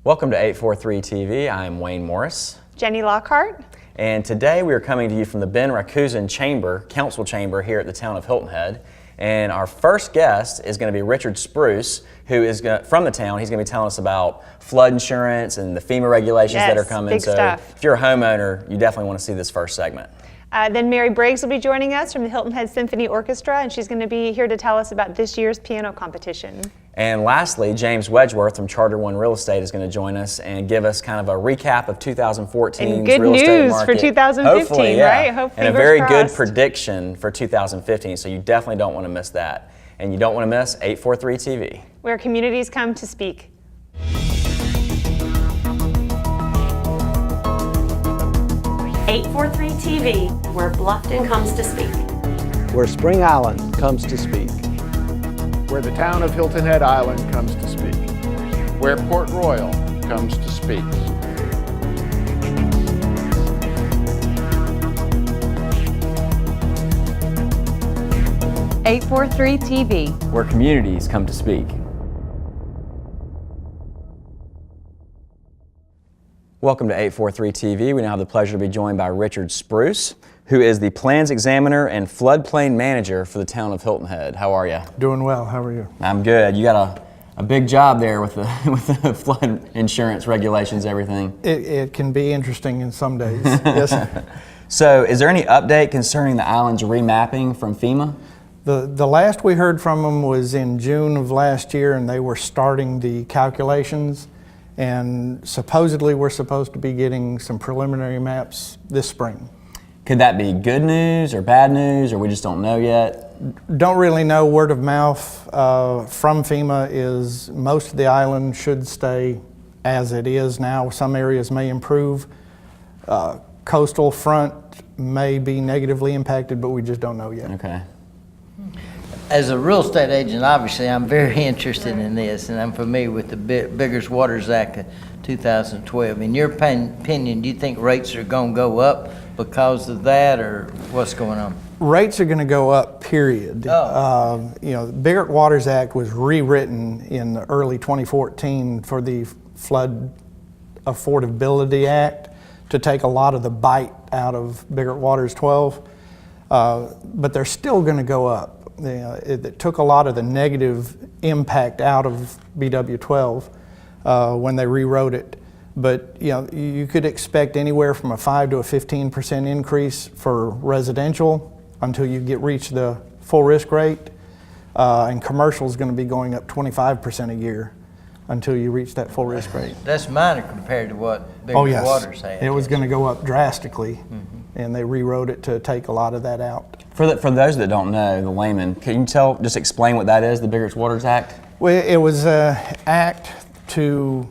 Welcome to 843 TV. I'm Wayne Morris. Jenny Lockhart. And today we are coming to you from the Ben Rakusan Chamber, Council Chamber here at the town of Hilton Head. And our first guest is going to be Richard Spruce, who is from the town. He's going to be telling us about flood insurance and the FEMA regulations that are coming. Big stuff. If you're a homeowner, you definitely want to see this first segment. Then Mary Briggs will be joining us from the Hilton Head Symphony Orchestra, and she's going to be here to tell us about this year's piano competition. And lastly, James Wedgeworth from Charter One Real Estate is going to join us and give us kind of a recap of 2014's and good real estate news market. for 2015, Hopefully, yeah. right? Hope and a very good crossed. prediction for 2015, so you definitely don't want to miss that. And you don't want to miss 843 TV. Where communities come to speak. 843 TV, where Bluffton comes to speak. Where Spring Island comes to speak. Where the town of Hilton Head Island comes to speak. Where Port Royal comes to speak. .843 TV, where communities come to speak. Welcome to 843 TV. We now have the pleasure to be joined by Richard Spruce, who is the Plans Examiner and Floodplain Manager for the town of Hilton Head. How are you? Doing well. How are you? I'm good. You got a big job there with the with the flood insurance regulations, everything. It can be interesting in some days. Yes. So, is there any update concerning the island's remapping from FEMA? The last we heard from them was in June of last year, and they were starting the calculations. And supposedly we're supposed to be getting some preliminary maps this spring. Could that be good news or bad news, or we just don't know yet? Don't really know. Word of mouth from FEMA is most of the island should stay as it is now. Some areas may improve. Coastal front may be negatively impacted, but we just don't know yet. Okay. As a real estate agent, obviously, I'm very interested in this, and I'm familiar with the Biggers Waters Act of 2012. In your opinion, do you think rates are going to go up because of that, or what's going on? Rates are going to go up, period. Oh. The Biggers Waters Act was rewritten in early 2014 for the Flood Affordability Act to take a lot of the bite out of Biggers Waters 12, but they're still going to go up. It took a lot of the negative impact out of BW12 when they rewrote it. But you could expect anywhere from a 5 to a 15% increase for residential until you reach the full risk rate, and commercial is going to be going up 25% a year until you reach that full risk rate. That's minor compared to what Biggers Waters had. It was going to go up drastically, and they rewrote it to take a lot of that out. For those that don't know, the layman, can you just explain what that is, the Biggers Waters Act? Well, it was an act to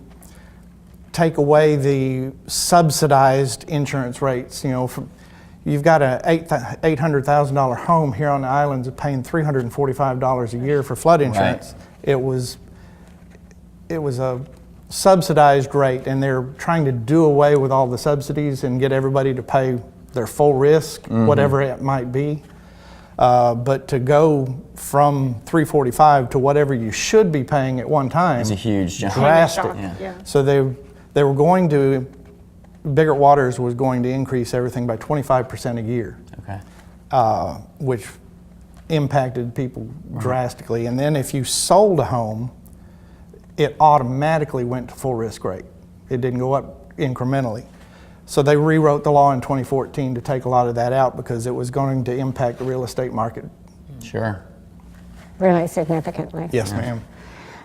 take away the subsidized insurance rates. You've got a $800,000 home here on the islands paying $345 a year for flood insurance. Right. It was a subsidized rate, and they're trying to do away with all the subsidies and get everybody to pay their full risk, whatever it might be. But to go from $345 to whatever you should be paying at one time is a huge jump. Drastic. Yeah. So they were going to, Biggers Waters was going to increase everything by 25% a year. Okay. Which impacted people drastically. And then if you sold a home, it automatically went to full risk rate. It didn't go up incrementally. So they rewrote the law in 2014 to take a lot of that out because it was going to impact the real estate market. Sure. really significantly. Yes, ma'am.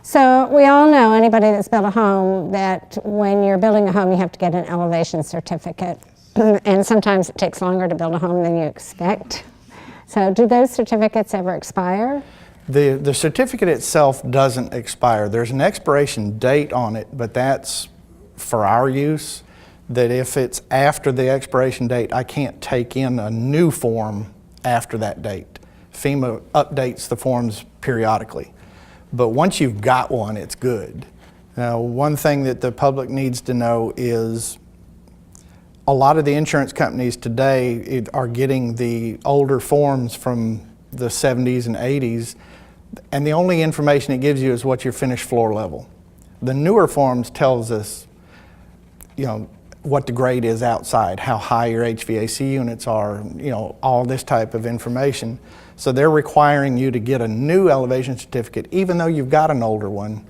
So we all know, anybody that's built a home, that when you're building a home, you have to get an elevation certificate. And sometimes it takes longer to build a home than you expect. So do those certificates ever expire? The certificate itself doesn't expire. There's an expiration date on it, but that's for our use, that if it's after the expiration date, I can't take in a new form after that date. FEMA updates the forms periodically. But once you've got one, it's good. Now, one thing that the public needs to know is a lot of the insurance companies today are getting the older forms from the 70s and 80s, and the only information it gives you is what your finished floor level. The newer forms tells us, you know, what the grade is outside, how high your HVAC units are, you know, all this type of information. So they're requiring you to get a new elevation certificate, even though you've got an older one,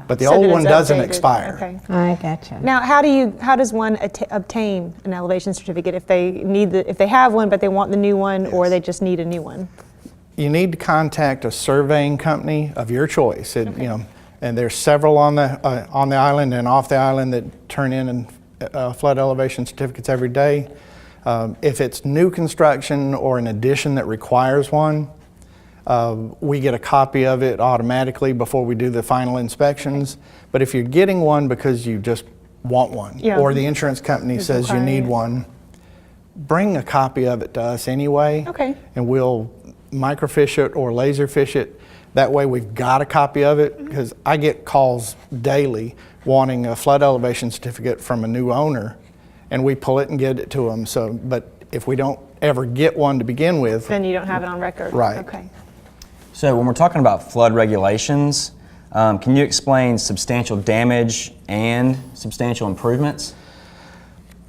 but the So old that one it's doesn't updated. expire. Okay. I gotcha. Now, how does one obtain an elevation certificate if they have one but they want the new one, or they just need a new one? You need to contact a surveying company of your choice. You know, and there's several on the island and off the island that turn in flood elevation certificates every day. If it's new construction or an addition that requires one, we get a copy of it automatically before we do the final inspections. But if you're getting one because you just want one, or the insurance company says you need one, bring a copy of it to us anyway. Okay. And we'll microfiche it or laser fiche it. That way we've got a copy of it, because I get calls daily wanting a flood elevation certificate from a new owner, and we pull it and get it to them. So, but if we don't ever get one to begin with, Then you don't have it on record. Right. Okay. So when we're talking about flood regulations, can you explain substantial damage and substantial improvements?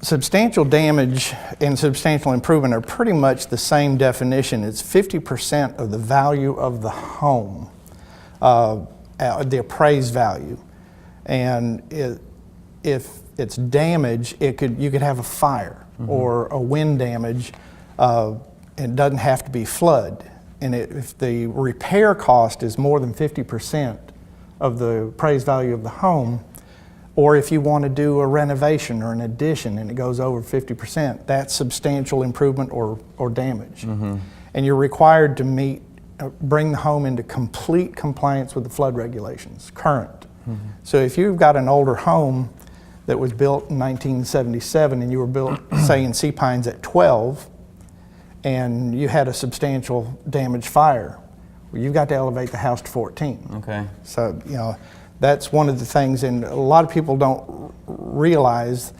substantial damage and substantial improvement are pretty much the same definition. It's 50% of the value of the home, the appraised value. And if it's damage, you could have a fire or a wind damage. It doesn't have to be flood. And if the repair cost is more than 50% of the appraised value of the home, or if you want to do a renovation or an addition and it goes over 50%, that's substantial improvement or damage. And you're required to bring the home into complete compliance with the flood regulations, current. So if you've got an older home that was built in 1977 and you were built, say, in Sea Pines at 12, and you had a substantial damage fire, well, you've got to elevate the house to 14. Okay. So, you know, that's one of the things, and a lot of people don't realize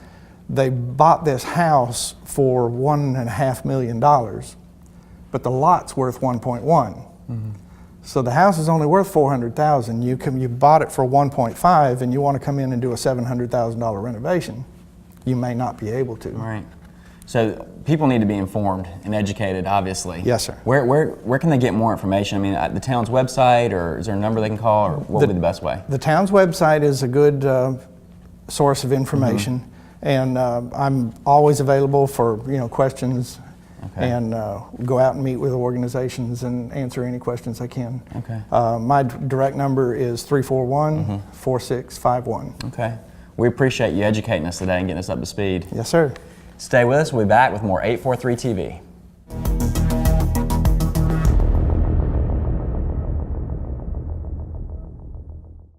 they bought this house for $1.5 million, but the lot's worth 1.1. So the house is only worth $400,000. You bought it for 1.5, and you want to come in and do a $700,000 renovation. You may not be able to. Right. So people need to be informed and educated, obviously. Yes, sir. Where can they get more information? I mean, at the town's website, or is there a number they can call, or what would be the best way? The town's website is a good source of information, and I'm always available for questions, and go out and meet with organizations and answer any questions I can. Okay. My direct number is 341-4651. Okay. We appreciate you educating us today and getting us up to speed. Yes, sir. Stay with us. We'll be back with more 843 TV.